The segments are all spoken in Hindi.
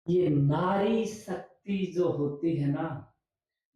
ये नारी शक्ति जो होती है ना,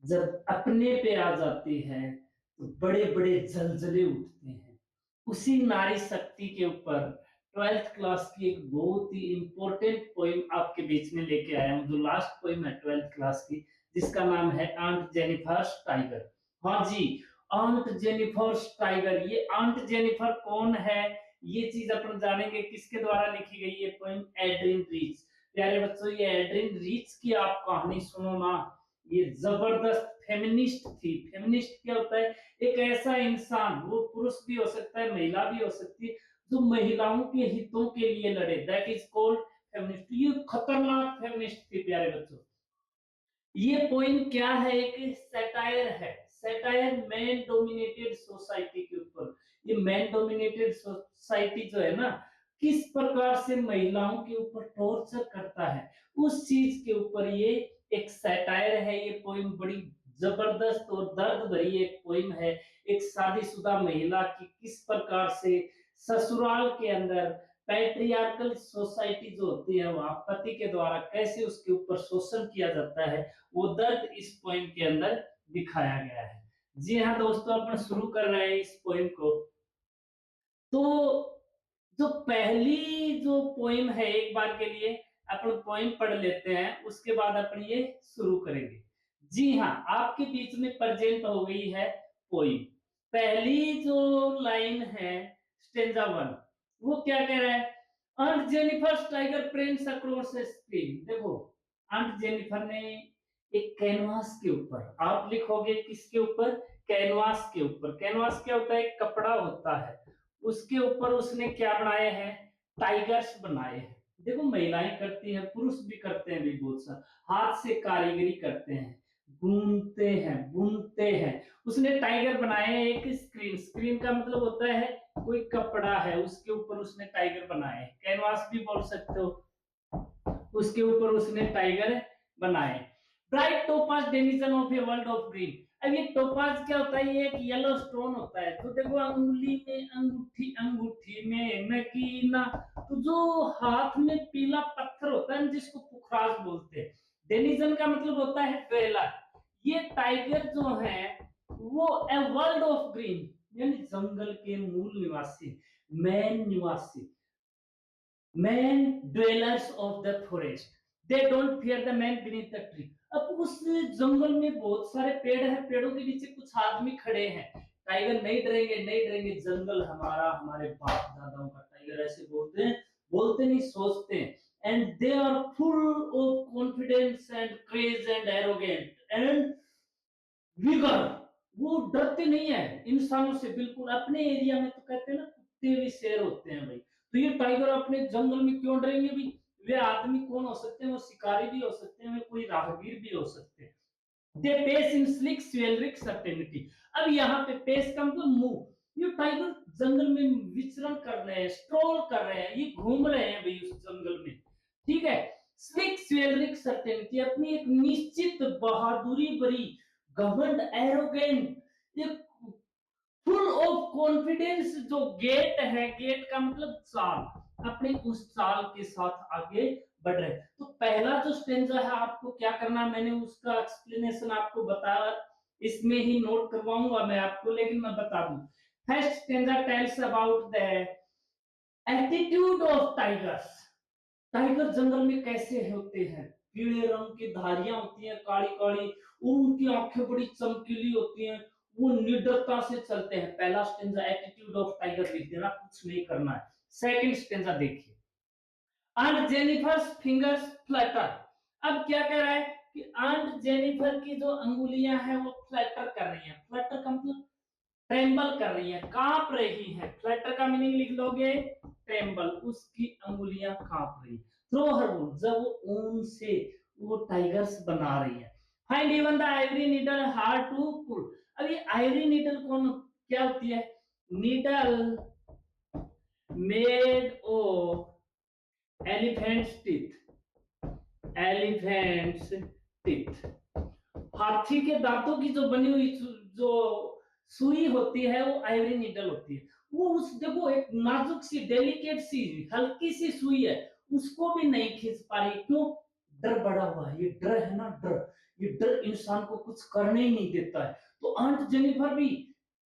जब अपने पे आ जाती है, तो बड़े-बड़े ज़लज़ले उठते हैं। उसी नारी शक्ति के ऊपर 12th क्लास की एक बहुत ही इम्पोर्टेंट पोएम आपके बीच में लेके आया हूँ, जो लास्ट पोएम है 12th क्लास की, जिसका नाम है आंट जेनिफर्स टाइगर। हाँ जी, आंट जेनिफर्स टाइगर। ये आंट जेनिफर कौन है? ये चीज़ अपन जानेंगे किसके द्वारा लिखी गई ये पोएम एड्रिन रीच। प्यारे बच्चों, ये एड्रिन रीच की आप कहानी सुनो ना, ये जबरदस्त फेमिनिस्ट थी। फेमिनिस्ट क्या होता है? एक ऐसा इंसान, वो पुरुष भी हो सकता है, महिला भी हो सकती है, जो महिलाओं के हितों के लिए लड़े, दैट इज कॉल्ड फेमिनिस्ट। ये खतरनाक फेमिनिस्ट थी प्यारे बच्चों। ये पोइम क्या है? एक सैटायर है। सैटायर मैन डोमिनेटेड सोसाइटी के ऊपर। ये मैन डोमिनेटेड सोसाइटी जो है ना, किस प्रकार से महिलाओं के ऊपर टॉर्चर करता है, उस चीज के ऊपर ये एक सैटायर है। ये पोइम बड़ी जबरदस्त और दर्द भरी एक पोइम है। एक शादीशुदा महिला की किस प्रकार से ससुराल के अंदर पैट्रियार्कल सोसाइटी जो होती है, वहां पति के द्वारा कैसे उसके ऊपर शोषण किया जाता है, वो दर्द इस पोइम के अंदर दिखाया गया है। जी हाँ दोस्तों, अपन शुरू कर रहे हैं इस पोइम को। तो जो पहली जो पोइम है, एक बार के लिए अपन पोइम पढ़ लेते हैं, उसके बाद अपन ये शुरू करेंगे। जी हाँ, आपके बीच में प्रेजेंट हो गई है पोइम। पहली जो लाइन है, स्टेंजा वन, वो क्या कह रहा है? Aunt Jennifer tiger prints across a screen. देखो, आंट जेनिफर ने एक कैनवास के ऊपर, आप लिखोगे किसके ऊपर? कैनवास के ऊपर। कैनवास क्या होता है? एक कपड़ा होता है, उसके ऊपर उसने क्या बनाए हैं? टाइगर्स बनाए हैं। देखो, महिलाएं करती हैं, पुरुष भी करते हैं भी बहुत सारा, हाथ से कारीगरी करते हैं, बुनते हैं, बुनते हैं। उसने टाइगर बनाए हैं। एक स्क्रीन, स्क्रीन का मतलब होता है कोई कपड़ा है, उसके ऊपर उसने टाइगर बनाए हैं। कैनवास भी बोल सकते हो, उसके ऊपर उसने टाइगर बनाए। Bright topaz denizen of a world of green. अब ये टोपाज क्या होता है? ये एक येलो स्टोन होता है। तो देखो, अंगुली में अंगूठी, अंगूठी में नगीना, तो जो हाथ में पीला पत्थर होता है जिसको पुखराज बोलते हैं। डेनिजन का मतलब होता है ट्वेलर। ये टाइगर जो है वो ए वर्ल्ड ऑफ ग्रीन, यानी जंगल के मूल निवासी, मैन निवासी, man dwellers of the forest, they don't fear the man beneath the tree. अब उस जंगल में बहुत सारे पेड़ हैं, पेड़ों के नीचे कुछ आदमी खड़े हैं। टाइगर नहीं डरेंगे, नहीं डरेंगे, जंगल हमारा, हमारे बाप दादाओं का। टाइगर ऐसे बोलते हैं, बोलते नहीं, सोचते हैं। And they are full of confidence and craze and arrogant and vigour. वो डरते नहीं है इंसानों से बिल्कुल। अपने एरिया में तो कहते हैं ना, कुत्ते भी शेर होते हैं भाई। तो ये टाइगर अपने जंगल में क्यों डरेंगे भी? वे आदमी कौन हो सकते हैं? वो शिकारी भी हो सकते हैं, वे कोई राहगीर भी हो सकते हैं। They pace in sleek chivalric certainty. अब यहाँ पे पेस का मतलब मूव। ये टाइगर जंगल में विचरण कर रहे हैं, स्ट्रोल कर रहे हैं, ये घूम रहे हैं भाई उस जंगल में। ठीक है। स्लिक स्वेलरिक सर्टेनिटी, अपनी एक निश्चित बहादुरी भरी, घमंड, एरोगेंट, एक फुल ऑफ कॉन्फिडेंस जो गेट है, गेट का मतलब चाल, अपने उस चाल के साथ आगे बढ़ रहे। तो पहला जो स्टेंजा है, आपको क्या करना है, मैंने उसका एक्सप्लेनेशन आपको बताया, इसमें ही नोट करवाऊंगा मैं आपको, लेकिन मैं बता दूं। First stanza tells about the attitude of tigers. Tiger जंगल में कैसे होते हैं? पीले रंग की धारियां होती हैं, काली काली, और उनकी आंखें बड़ी चमकीली होती हैं, वो निडरता से चलते हैं। पहला स्टेंजा एटीट्यूड ऑफ टाइगर लिख देना, कुछ नहीं करना है। सेकंड स्टेंजा देखिए, आंट जेनिफर्स फिंगर्स फ्लटर। अब क्या कह रहा है कि आंट जेनिफर की जो अंगुलियां हैं वो फ्लटर कर रही हैं। फ्लटर का मतलब ट्रेम्बल कर रही है, कांप रही है। फ्लटर का मीनिंग लिख लोगे, ट्रेम्बल, उसकी अंगुलियां कांप रही। थ्रो हर वुल, जब वो ऊन से वो टाइगर्स बना रही है। Find even the ivory needle hard to pull. अब ये आइवरी नीडल कौन, क्या होती है? Needle made of elephant's teeth, elephant's teeth, हाथी के दांतों की जो बनी हुई जो सुई होती है, वो आइवरी नीडल होती है। वो उस, देखो, एक नाजुक सी, डेलिकेट सी, हल्की सी सुई है, उसको भी नहीं खींच पा रही। क्यों? डर बढ़ा हुआ है, ये डर है ना डर, ये डर इंसान को कुछ करने ही नहीं देता है। तो आंट जेनिफर भी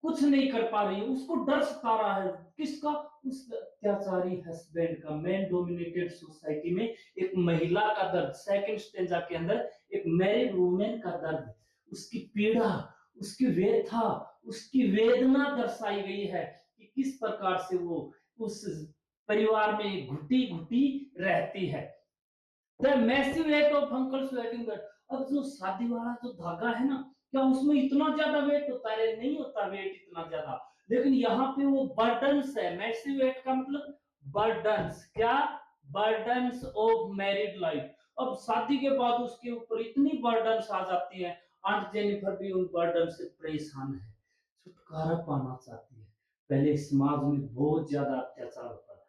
कुछ नहीं कर पा रही है, उसको डर सता रहा है। किसका? उस अत्याचारी हस्बैंड का। मैन डोमिनेटेड सोसाइटी में एक महिला का दर्द, सेकंड स्टेंजा के अंदर एक मैरिड वुमेन का दर्द, उसकी पीड़ा, उसकी व्यथा, उसकी वेदना दर्शाई गई है कि किस प्रकार से वो उस परिवार में घुटी घुटी रहती है। The massive weight of uncle's wedding band. अब जो शादी वाला जो धागा है ना, क्या उसमें इतना ज्यादा वेट होता है? नहीं होता वेट इतना ज्यादा, लेकिन यहाँ पे वो बर्डन्स है। मैसिव वेट का मतलब बर्डन्स, क्या? Burdens of married life. अब शादी के बाद उसके ऊपर इतनी बर्डन्स आ जाती है। आंट जेनिफर भी उन बर्डन से परेशान है, छुटकारा पाना चाहती है। पहले समाज में बहुत ज्यादा अत्याचार होता था,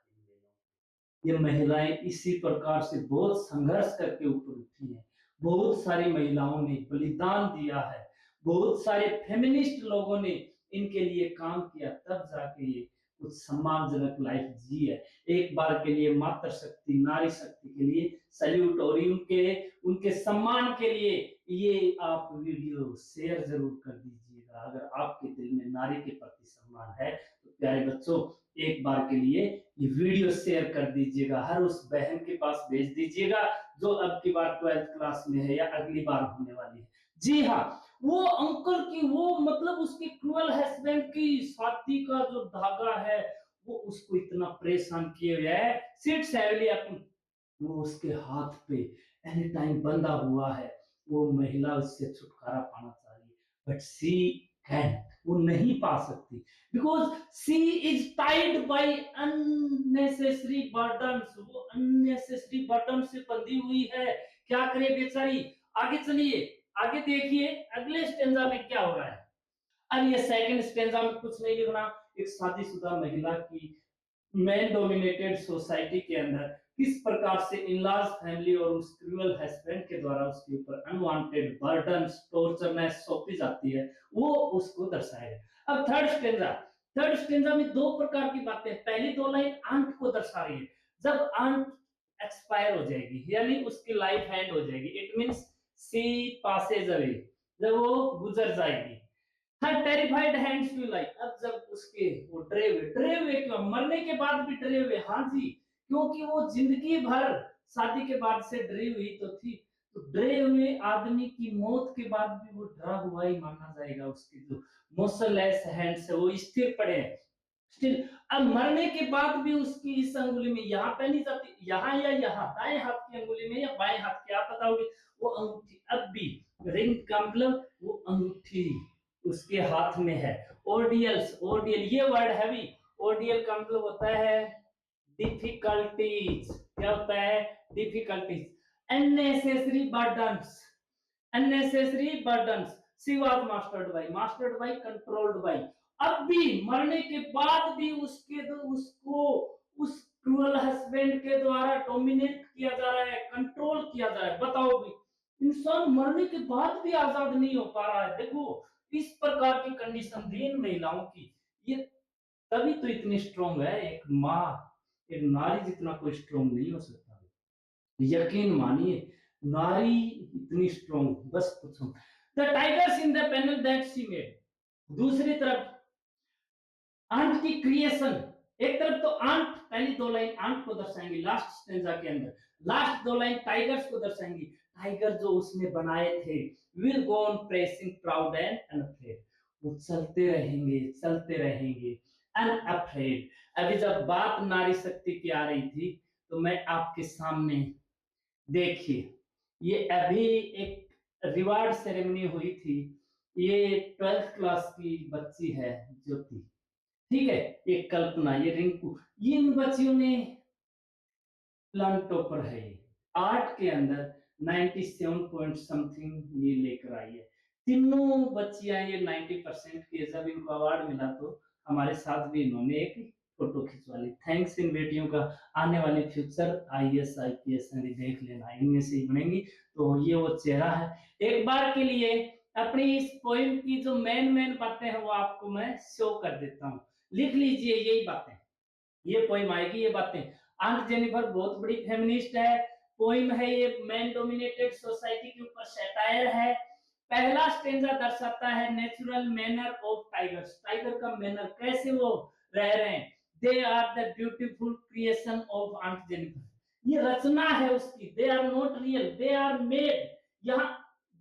ये महिलाएं इसी प्रकार से बहुत संघर्ष करके ऊपर उठी हैं। बहुत सारी महिलाओं ने बलिदान दिया है, बहुत सारे फेमिनिस्ट लोगों ने इनके लिए काम किया, तब जाके ये कुछ सम्मानजनक लाइफ जी है। एक बार के लिए मातृ शक्ति, नारी शक्ति के लिए सैल्यूट, और उनके उनके सम्मान के लिए ये आप वीडियो शेयर जरूर कर दीजिएगा। अगर आपके दिल में नारी के प्रति सम्मान है तो प्यारे बच्चों, एक बार के लिए ये वीडियो शेयर कर दीजिएगा, हर उस बहन के पास भेज दीजिएगा जो अब की बार 12th क्लास में है या अगली बार होने वाली है। जी हाँ, वो अंकल की वो मतलब उसके क्रूअल हस्बैंड की शादी का जो धागा है वो उसको इतना परेशान किए हुए है। सिट सैवली अपन, वो उसके हाथ पे एनी टाइम बंधा हुआ है। वो महिला उससे छुटकारा पाना चाह रही है, बट सी कैन, वो नहीं पा सकती, because she is tied by unnecessary burdens. वो अननेसेसरी बर्डन से बंधी हुई है। क्या करे बेचारी? आगे चलिए, आगे देखिए अगले स्टेंजा में क्या हो रहा है। अब ये सेकंड स्टेंजा में कुछ नहीं लिखना। एक शादीशुदा महिला की मैन डोमिनेटेड सोसाइटी के अंदर किस प्रकार से इनलॉज फैमिली और उस क्रूअल हस्बैंड के द्वारा उसके ऊपर अनवांटेड बर्डन्स, टॉर्चरनेस सौंपी जाती है, वो उसको दर्शाएगा। अब थर्ड स्टेंजा में दो प्रकार की बातें। पहली दो लाइन आंट को दर्शा रही है। जब आंट एक्सपायर हो जाएगी, यानी उसकी लाइफ एंड हो जाएगी, it means she passes away, जब वो गुजर जाएगी। Her terrified hands to life. अब जब उसके वो डरे हुए क्यों? मरने के बाद भी डरे हुए, हाँ जी, क्योंकि वो जिंदगी भर शादी के बाद से डरी हुई तो थी। तो डरे हुए आदमी की मौत के बाद भी वो डरा हुआ ही माना जाएगा। उसके जो मोशनलेस हैंड्स है वो स्थिर पड़े हैं स्टिल। अब मरने के बाद भी उसकी इस अंगुली में यहाँ पहनी जाती, यहाँ या यहाँ, दाएं हाथ की अंगुली में या बाएं हाथ की, आप बताओगे? वो अंगूठी अब भी, रिंग का मतलब वो अंगूठी उसके हाथ में है। ओर्डियल्स, ओर्डियल ये वर्ड है भी। ओर्डियल का मतलब होता है डिफिकल्टीज। क्या होता है? Difficulties. Unnecessary burdens, unnecessary burdens. She was mastered bye controlled by. अब भी मरने के बाद भी उसको उस क्रूअल हस्बैंड के द्वारा डोमिनेट किया जा रहा है, कंट्रोल किया जा रहा है। बताओ भी, इंसान मरने के बाद भी आजाद नहीं हो पा रहा है। देखो इस प्रकार की कंडीशन थी इन महिलाओं की। ये तभी तो इतनी स्ट्रांग है। एक माँ, एक नारी जितना कोई स्ट्रांग नहीं हो सकता। यकीन मानिए, नारी इतनी स्ट्रांग, बस पूछो। The tigers in the panel that she made. दूसरी तरफ आंट की क्रिएशन। एक तरफ तो आंट, पहली दो लाइन आंट को दर्शाएंगी लास्ट स्टेंजा के अंदर, लास्ट दो लाइन टाइगर्स को दर्शाएंगी। टाइगर जो उसने बनाए थे, will go on pressing proud and unafraid. वो चलते रहेंगे अनअफ्रेड। अभी जब बात नारी शक्ति की आ रही थी तो मैं आपके सामने, देखिए, ये अभी एक रिवार्ड सेरेमनी हुई थी। ये 12th क्लास की बच्ची है ज्योति, ठीक है, ये कल्पना, ये रिंकू, ये इन बच्चियों ने प्लान टॉपर है। ये आर्ट के अंदर 97 पॉइंट समथिंग ये लेकर आई है। तीनों बच्चियां ये 90% की। जब इनको अवार्ड मिला तो हमारे साथ भी इन्होंने एक फोटो खिंचवा ली। थैंक्स इन बेटियों का। आने वाले फ्यूचर आईएएस आईपीएस में भी देख लेना, इनमें से ही बनेंगी। तो ये वो चेहरा है। एक बार के लिए अपनी इस पोइम की जो मेन बातें हैं वो आपको मैं शो कर देता हूँ। लिख लीजिए यही बातें, ये पोइम आएगी, ये बातें। आंट जेनिफर बहुत बड़ी फेमिनिस्ट है। पोइम है ये, मैन डोमिनेटेड सोसाइटी के ऊपर सैटायर है। पहला स्टेंजा दर्शाता है natural manner of tigers, tiger का मैनर, कैसे वो रह रहे हैं। They are the beautiful creation of aunt Jennifer, ये रचना है उसकी। They are not real, they are made, यहाँ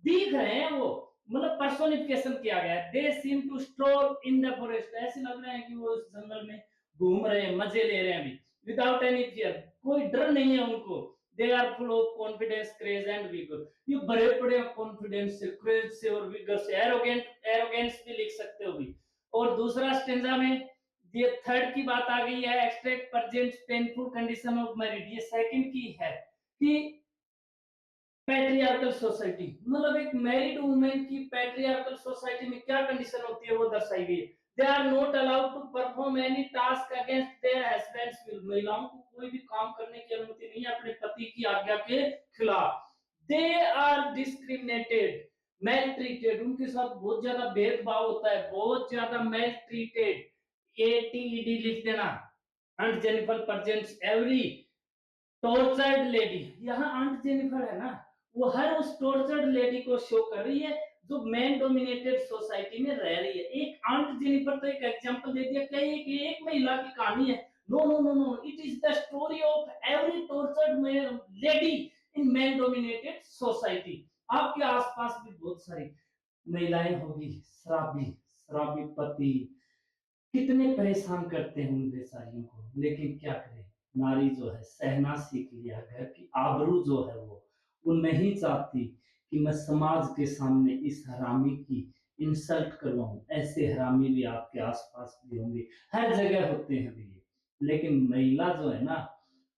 दिख रहे हैं वो, मतलब पर्सोनिफिकेशन किया गया है। They seem to stroll in the forest, ऐसे लग रहे हैं कि वो उस जंगल में घूम रहे हैं, मजे ले रहे हैं अभी, विदाउट एनी फियर, कोई डर नहीं है उनको। They are full of confidence, craze and vigour, ये भरे पड़े कॉन्फिडेंस से, क्रेज से और विगर से, एरोगेंस भी लिख सकते हो भी। और दूसरा स्टेंजा में ये थर्ड की बात आ गई है, extract present painful condition of married, ये सेकंड की है कि पैट्रियार्कल सोसाइटी, मतलब एक मैरिड वुमेन की पैट्रियार्कल सोसाइटी में क्या कंडीशन होती है वो दर्शाई गई है। They are not allowed to perform any task against their husbands will, महिलाओं को कोई भी काम करने की अनुमति नहीं है अपने पति की आज्ञा के खिलाफ। They are discriminated, maltreated, उनके साथ बहुत ज्यादा भेदभाव होता है, बहुत ज्यादा मेल ट्रीटेड, एटीईडी लिख देना। And Jennifer presents every tortured lady, यहाँ आंट जेनिफर है ना, वो हर उस टॉर्चर्ड लेडी को शो कर रही है जो मैन डोमिनेटेड सोसाइटी में रह रही है। एक आंट जेनिफर तो एक एग्जांपल दे दिया, क्या एक महिला की कहानी है? No no no no, it is the story of every tortured lady in man dominated society. आपके आसपास भी बहुत सारी महिलाएं होगी, शराबी शराबी पति कितने परेशान करते हैं उन बेचारियों को, लेकिन क्या करें, नारी जो है सहना सीख लिया, घर की आबरू जो है वो नहीं चाहती कि मैं समाज के सामने इस हरामी की इंसल्ट करवाऊं। ऐसे हरामी भी आपके आसपास भी होंगे, हर जगह होते हैं भी, लेकिन महिला जो है ना,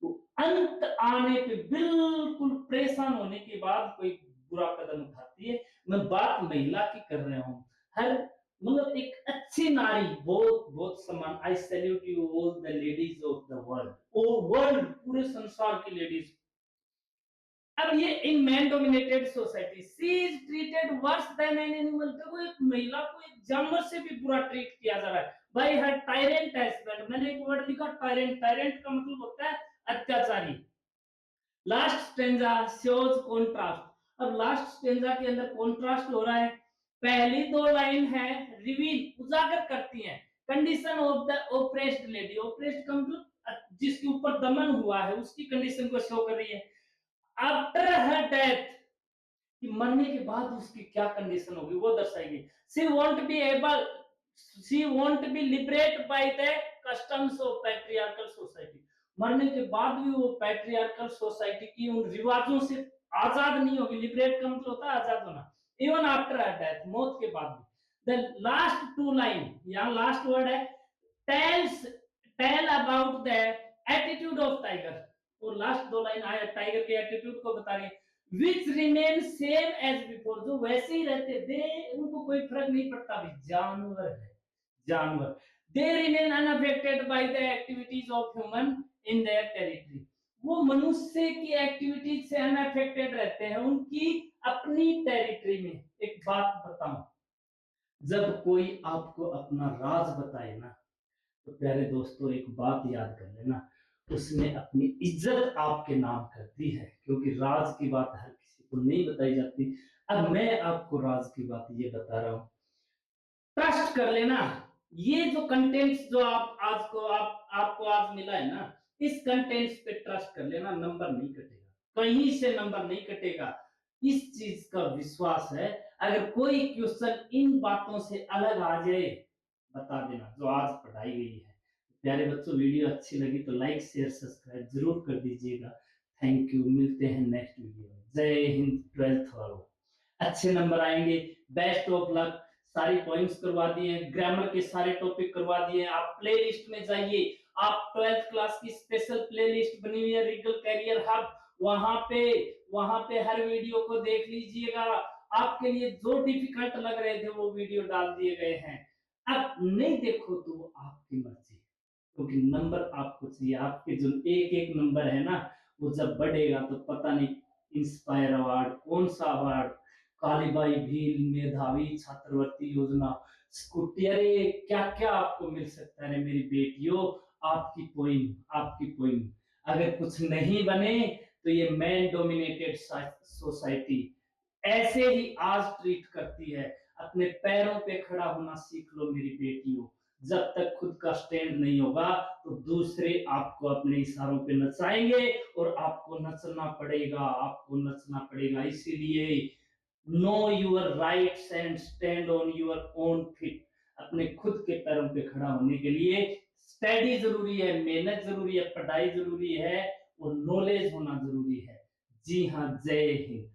वो अंत आने पे बिल्कुल परेशान होने के बाद कोई बुरा कदम उठाती है। मैं बात महिला की कर रहा हूँ, हर मतलब एक अच्छी नारी, बहुत बहुत सम्मान। I salute you all the ladies of the world, oh world, पूरे संसार की लेडीज। अब ये in man dominated society, she is treated worse than an animal, देखो एक महिला को एक जानवर से भी बुरा ट्रीट किया जा रहा है बाय हर टायरेंट हस्बैंड। मैंने एक वर्ड लिखा टायरेंट, टायरेंट का मतलब होता है अत्याचारी। लास्ट स्टेंजा शोज कॉन्ट्रास्ट, अब लास्ट स्टेंजा के अंदर कॉन्ट्रास्ट हो रहा है। पहली दो लाइन है रिवील, उजागर करती हैं condition of the oppressed lady, oppressed का मतलब जिसके ऊपर दमन हुआ है उसकी कंडीशन को शो कर रही है। आफ्टर हर डेथ, कि मरने के बाद उसकी क्या कंडीशन होगी वो दर्शाएगी। She won't be able, she won't be liberate by the customs of patriarchal society, मरने के बाद भी वो पैट्रियार्कल सोसाइटी की उन रिवाजों से आजाद नहीं होगी। लिबरेट का मतलब होता है आजाद होना। इवन आफ्टर हर डेथ, मौत के बाद भी। द लास्ट टू लाइन, यहाँ लास्ट वर्ड है tells, tell about the attitude of tiger, और लास्ट दो लाइन आया टाइगर के एटीट्यूड को बता रही है। which remain same as before, जो वैसे ही रहते, दे उनको कोई फर्क नहीं पड़ता, भी जानवर है जानवर। they remain unaffected by the activities of human in their territory, वो मनुष्य की एक्टिविटीज से अनअफेक्टेड रहते हैं उनकी अपनी टेरिटरी में। एक बात बताऊं, जब कोई आपको अपना राज बताए ना, तो प्यारे दोस्तों एक बात याद कर लेना, उसने अपनी इज्जत आपके नाम कर दी है, क्योंकि राज की बात हर किसी को नहीं बताई जाती। अब मैं आपको राज की बात ये बता रहा हूं, ट्रस्ट कर लेना। ये जो कंटेंट्स जो आप आज को आपको आज मिला है ना, इस कंटेंट्स पे ट्रस्ट कर लेना, नंबर नहीं कटेगा, कहीं से नंबर नहीं कटेगा, इस चीज का विश्वास है। अगर कोई क्वेश्चन इन बातों से अलग आ जाए, बता देना जो आज पढ़ाई गई है। प्यारे बच्चों, वीडियो अच्छी लगी तो लाइक शेयर सब्सक्राइब जरूर कर दीजिएगा। थैंक यू, मिलते हैं नेक्स्ट वीडियो में। जय हिंद 12th वालों, अच्छे नंबर आएंगे, बेस्ट ऑफ लक। सारी पॉइंट्स करवा दिए हैं, ग्रामर के सारे टॉपिक करवा दिए हैं। आप प्ले लिस्ट में जाइए, आप 12th क्लास की स्पेशल प्ले लिस्ट बनी हुई है रीगल कैरियर हब, वहां पे हर वीडियो को देख लीजिएगा। आपके लिए जो डिफिकल्ट लग रहे थे वो वीडियो डाल दिए गए हैं। अब नहीं देखो तो वो आपकी मर्जी, क्योंकि नंबर आपको चाहिए। आपके जो एक एक नंबर है ना, वो जब बढ़ेगा तो पता नहीं इंस्पायर अवार्ड, कौन सा अवार्ड, कालीबाई भील मेधावी छात्रवृत्ति योजना, स्कूटी, अरे क्या क्या आपको मिल सकता है मेरी बेटियों। आपकी पोइम, आपकी पोइम, अगर कुछ नहीं बने तो ये मैन डोमिनेटेड सोसाइटी ऐसे ही आज ट्रीट करती है। अपने पैरों पे खड़ा होना सीख लो मेरी बेटियों। जब तक खुद का स्टैंड नहीं होगा तो दूसरे आपको अपने इशारों पे नचाएंगे और आपको नचना पड़ेगा, आपको नचना पड़ेगा। इसीलिए know your rights and stand on your own feet. अपने खुद के पैरों पे खड़ा होने के लिए स्टडी जरूरी है, मेहनत जरूरी है, पढ़ाई जरूरी है और नॉलेज होना जरूरी है। जी हाँ, जय हिंद।